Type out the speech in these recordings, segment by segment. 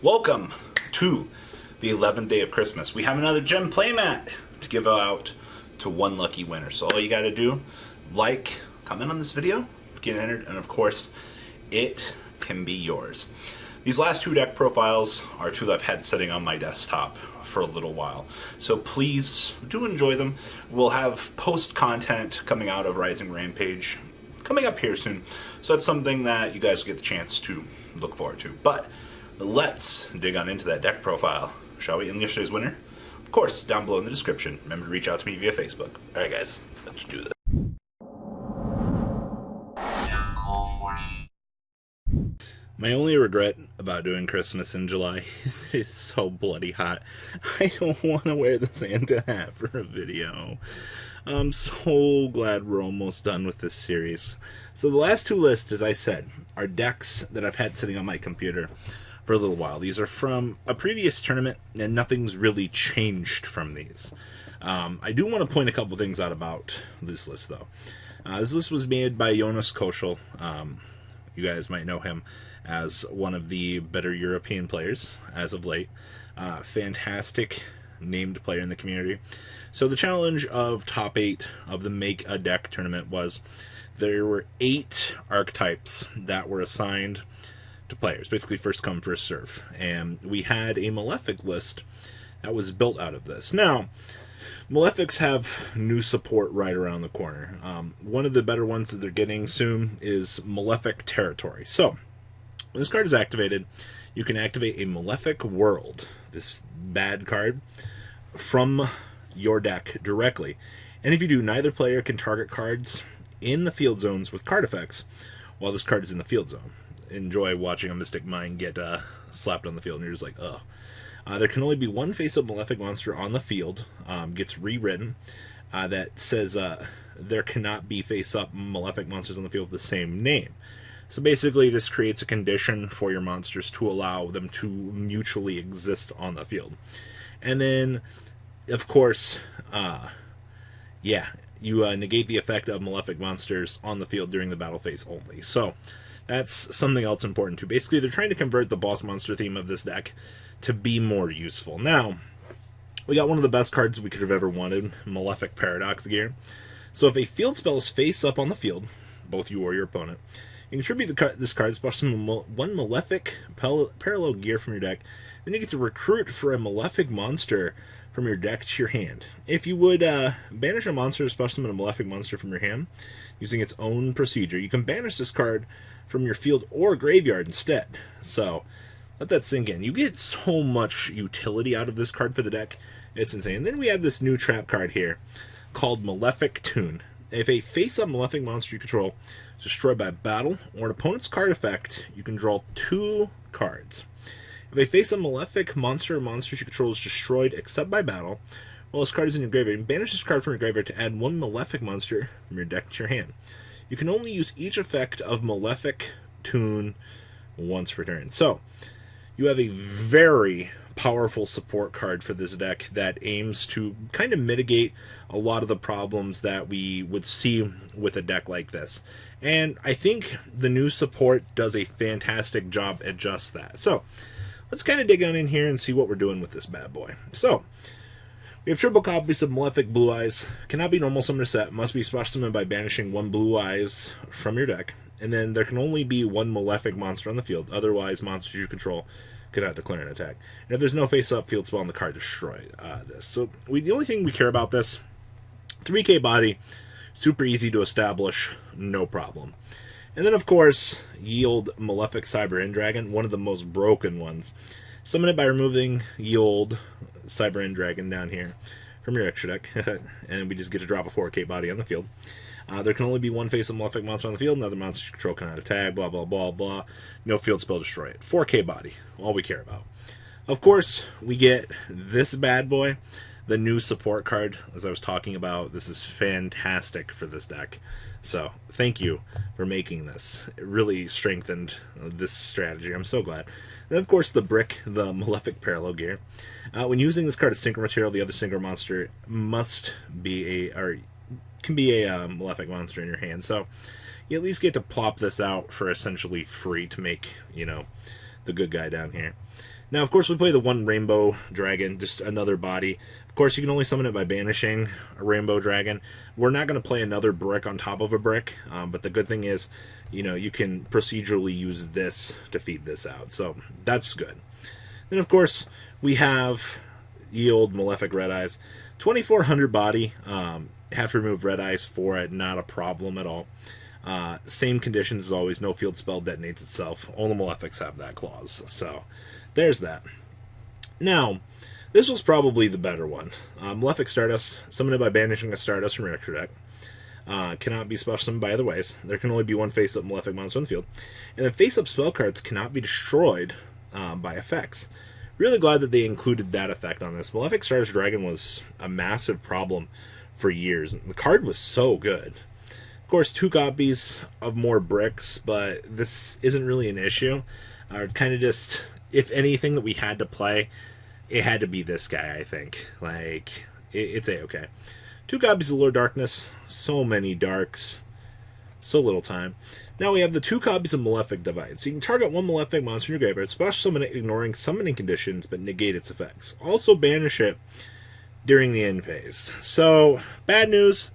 Welcome to the 11th day of Christmas. We have another gem playmat to give out to one lucky winner. So all you got to do, like, comment on this video, get entered, and of course, it can be yours. These last two deck profiles are two that I've had sitting on my desktop for a little while. So please do enjoy them. We'll have post content coming out of Rising Rampage coming up here soon. So that's something that you guys will get the chance to look forward to. But let's dig on into that deck profile, shall we? And yesterday's winner, of course, down below in the description. Remember to reach out to me via Facebook. Alright guys, let's do this. My only regret about doing Christmas in July is it's so bloody hot. I don't want to wear the Santa hat for a video. I'm so glad we're almost done with this series. So the last two lists, as I said, are decks that I've had sitting on my computer for a little while. These are from a previous tournament, and nothing's really changed from these. I do want to point a couple things out about this list, though. This list was made by Jonas Koschel. You guys might know him as one of the better European players as of late. Fantastic named player in the community. So the challenge of top 8 of the Make a Deck tournament was there were 8 archetypes that were assigned to players, basically first come first serve, and we had a Malefic list that was built out of this. Now Malefics have new support right around the corner. One of the better ones that they're getting soon is Malefic Territory. So when this card is activated, you can activate a Malefic World, this bad card, from your deck directly. And if you do, neither player can target cards in the field zones with card effects while this card is in the field zone. Enjoy watching a Mystic Mine get slapped on the field, and you're just like, ugh. There can only be one face-up Malefic monster on the field. Gets rewritten that says there cannot be face-up Malefic monsters on the field with the same name. So basically, this creates a condition for your monsters to allow them to mutually exist on the field. And then, of course, you negate the effect of Malefic monsters on the field during the battle phase only. So that's something else important too. Basically, they're trying to convert the boss monster theme of this deck to be more useful. Now, we got one of the best cards we could have ever wanted, Malefic Paradox Gear. So if a field spell is face up on the field, both you or your opponent, you can contribute this card, especially one Malefic Parallel Gear from your deck. Then you get to recruit for a Malefic monster from your deck to your hand. If you would banish a monster, especially a Malefic monster from your hand, using its own procedure, you can banish this card from your field or graveyard instead. So let that sink in. You get so much utility out of this card for the deck. It's insane. And then we have this new trap card here called Malefic Tune. If a face-up Malefic monster you control is destroyed by battle or an opponent's card effect, you can draw 2 cards. If a face-up Malefic monster or monsters you control is destroyed except by battle, while this card is in your graveyard, you banish this card from your graveyard to add 1 Malefic monster from your deck to your hand. You can only use each effect of Malefic Tune once per turn. So you have a very powerful support card for this deck that aims to kind of mitigate a lot of the problems that we would see with a deck like this. And I think the new support does a fantastic job at just that. So let's kind of dig on in here and see what we're doing with this bad boy. So we have triple copies of Malefic Blue Eyes. Cannot be normal summoned or set. Must be special summoned by banishing 1 Blue Eyes from your deck. And then there can only be 1 Malefic monster on the field. Otherwise, monsters you control cannot declare an attack. And if there's no face-up field spell on the card, destroy this. So the only thing we care about this, 3k body, super easy to establish, no problem. And then, of course, yield Malefic Cyber End Dragon, one of the most broken ones. Summon it by removing yield Cyber End Dragon down here from your extra deck, and we just get to drop a 4k body on the field. There can only be 1 face-up Malefic monster on the field, another monster you control cannot attack, blah, blah, blah, blah. No field spell, destroy it. 4k body, all we care about. Of course, we get this bad boy, the new support card, as I was talking about. This is fantastic for this deck. So, thank you for making this. It really strengthened this strategy. I'm so glad. And of course, the brick, the Malefic Parallel Gear. When using this card as synchro material, the other synchro monster must be can be a Malefic monster in your hand. So, you at least get to plop this out for essentially free to make, the good guy down here. Now, of course, we play the one rainbow dragon, just another body. Of course, you can only summon it by banishing a rainbow dragon. We're not going to play another brick on top of a brick, but the good thing is, you know, you can procedurally use this to feed this out. So that's good. Then, of course, we have the old Malefic Red Eyes. 2400 body. Have to remove Red Eyes for it. Not a problem at all. Same conditions as always. No field spell detonates itself. All the Malefics have that clause. So there's that. Now, this was probably the better one. Malefic Stardust, summoned by banishing a Stardust from your extra deck. Cannot be special summoned by other ways. There can only be one face-up Malefic monster on the field. And then face-up spell cards cannot be destroyed by effects. Really glad that they included that effect on this. Malefic Stardust Dragon was a massive problem for years. The card was so good. Of course, 2 copies of more bricks, but this isn't really an issue. Kind of just, if anything that we had to play, it had to be this guy, I think. Like, it's A-okay. 2 copies of Lord Darkness. So many darks. So little time. Now we have the 2 copies of Malefic Divide. So you can target 1 Malefic monster in your graveyard, special summon it ignoring summoning conditions, but negate its effects. Also banish it during the end phase. So, bad news.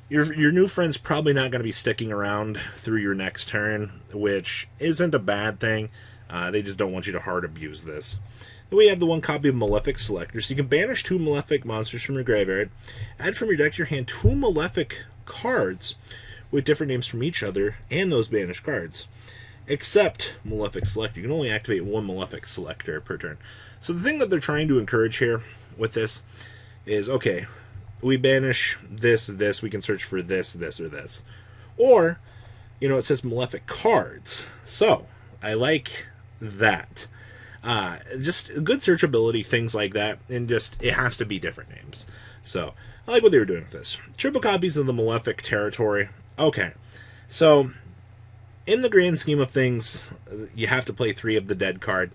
Your new friend's probably not going to be sticking around through your next turn, which isn't a bad thing. They just don't want you to hard abuse this. Then we have the 1 copy of Malefic Selector. So you can banish 2 Malefic monsters from your graveyard. Add from your deck to your hand 2 Malefic cards with different names from each other and those banished cards. Except Malefic Selector. You can only activate 1 Malefic Selector per turn. So the thing that they're trying to encourage here with this is, okay, we banish this, we can search for this, or this. Or, you know, it says Malefic cards. So, I like that. Just good searchability, things like that, and just, it has to be different names. So, I like what they were doing with this. Triple copies of the Malefic territory. Okay, so, in the grand scheme of things, you have to play 3 of the dead card.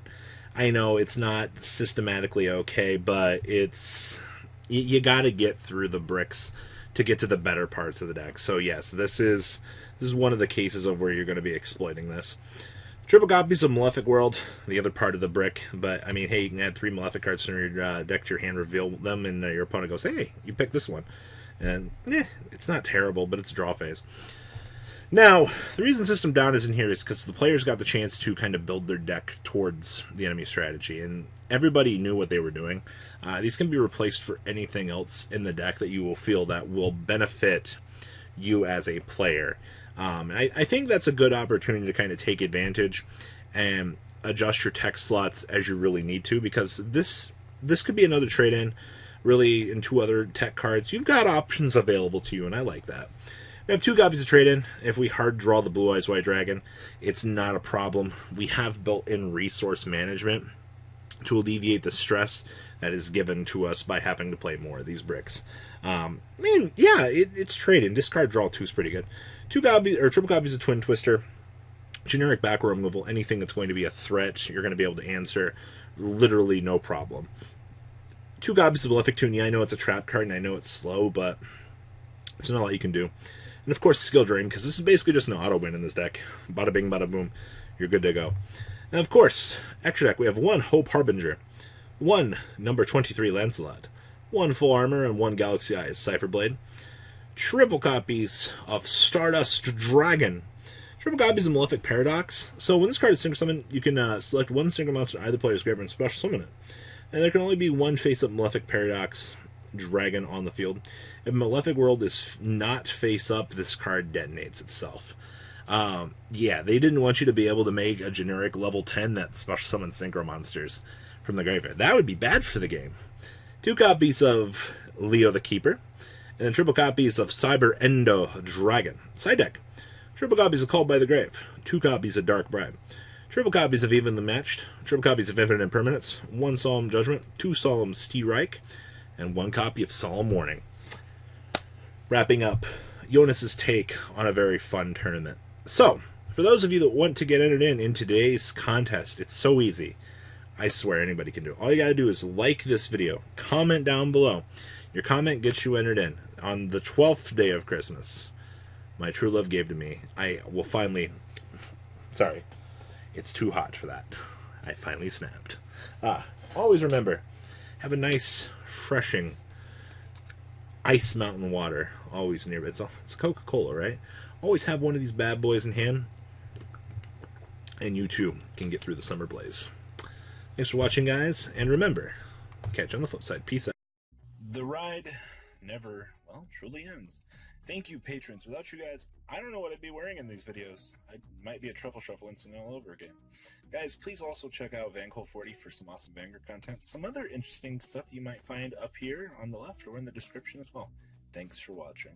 I know it's not systematically okay, but it's, you got to get through the bricks to get to the better parts of the deck. So yes, this is one of the cases of where you're going to be exploiting this. Triple copies of Malefic World, the other part of the brick. But I mean, hey, you can add 3 Malefic cards from your deck to your hand, reveal them, and your opponent goes, "Hey, you picked this one," and it's not terrible, but it's a draw phase. Now, the reason System Down isn't here is because the players got the chance to kind of build their deck towards the enemy strategy, and everybody knew what they were doing. These can be replaced for anything else in the deck that you will feel that will benefit you as a player. I think that's a good opportunity to kind of take advantage and adjust your tech slots as you really need to, because this could be another trade-in, really, in 2 other tech cards. You've got options available to you, and I like that. We have 2 copies of trade-in. If we hard draw the Blue Eyes White Dragon, it's not a problem. We have built-in resource management to alleviate the stress that is given to us by having to play more of these bricks. I mean, yeah, it's trade-in. Discard draw 2 is pretty good. 2 copies or triple copies of Twin Twister. Generic back row removal. Anything that's going to be a threat, you're going to be able to answer literally no problem. 2 copies of Malefic Tune. Yeah, I know it's a trap card and I know it's slow, but it's not a lot you can do. And of course, Skill Drain, because this is basically just an auto win in this deck. Bada bing, bada boom. You're good to go. And of course, extra deck, we have 1 Hope Harbinger, 1 number 23 Lancelot, 1 Full Armor, and 1 Galaxy Eyes Cipher Blade. Triple copies of Stardust Dragon. Triple copies of Malefic Paradox. So when this card is synchro summoned, you can select 1 synchro monster in either player's graveyard and special summon it. And there can only be 1 face-up Malefic Paradox Dragon on the field. If Malefic World is not face-up, this card detonates itself. Yeah, they didn't want you to be able to make a generic level 10 that special summons synchro monsters from the graveyard. That would be bad for the game. 2 copies of Leo the Keeper, and then triple copies of Cyber Endo Dragon. Side deck. Triple copies of Called by the Grave. 2 copies of Dark Bribe. Triple copies of Even the Matched. Triple copies of Infinite Impermanence. 1 Solemn Judgment. 2 Solemn Steerike. And 1 copy of Solemn Warning. Wrapping up Jonas's take on a very fun tournament. So, for those of you that want to get entered in today's contest, it's so easy. I swear anybody can do it. All you gotta do is like this video, comment down below. Your comment gets you entered in. On the 12th day of Christmas, my true love gave to me. I will finally, It's too hot for that. I finally snapped. Always remember, have a nice, refreshing ice mountain water always nearby. It's Coca-Cola, right? Always have one of these bad boys in hand, and you too can get through the summer blaze. Thanks for watching, guys, and remember, catch you on the flip side. Peace out. The ride never, well, truly ends. Thank you, patrons. Without you guys, I don't know what I'd be wearing in these videos. I might be a truffle shuffle incident all over again. Guys, please also check out VanCole40 for some awesome Vanguard content. Some other interesting stuff you might find up here on the left or in the description as well. Thanks for watching.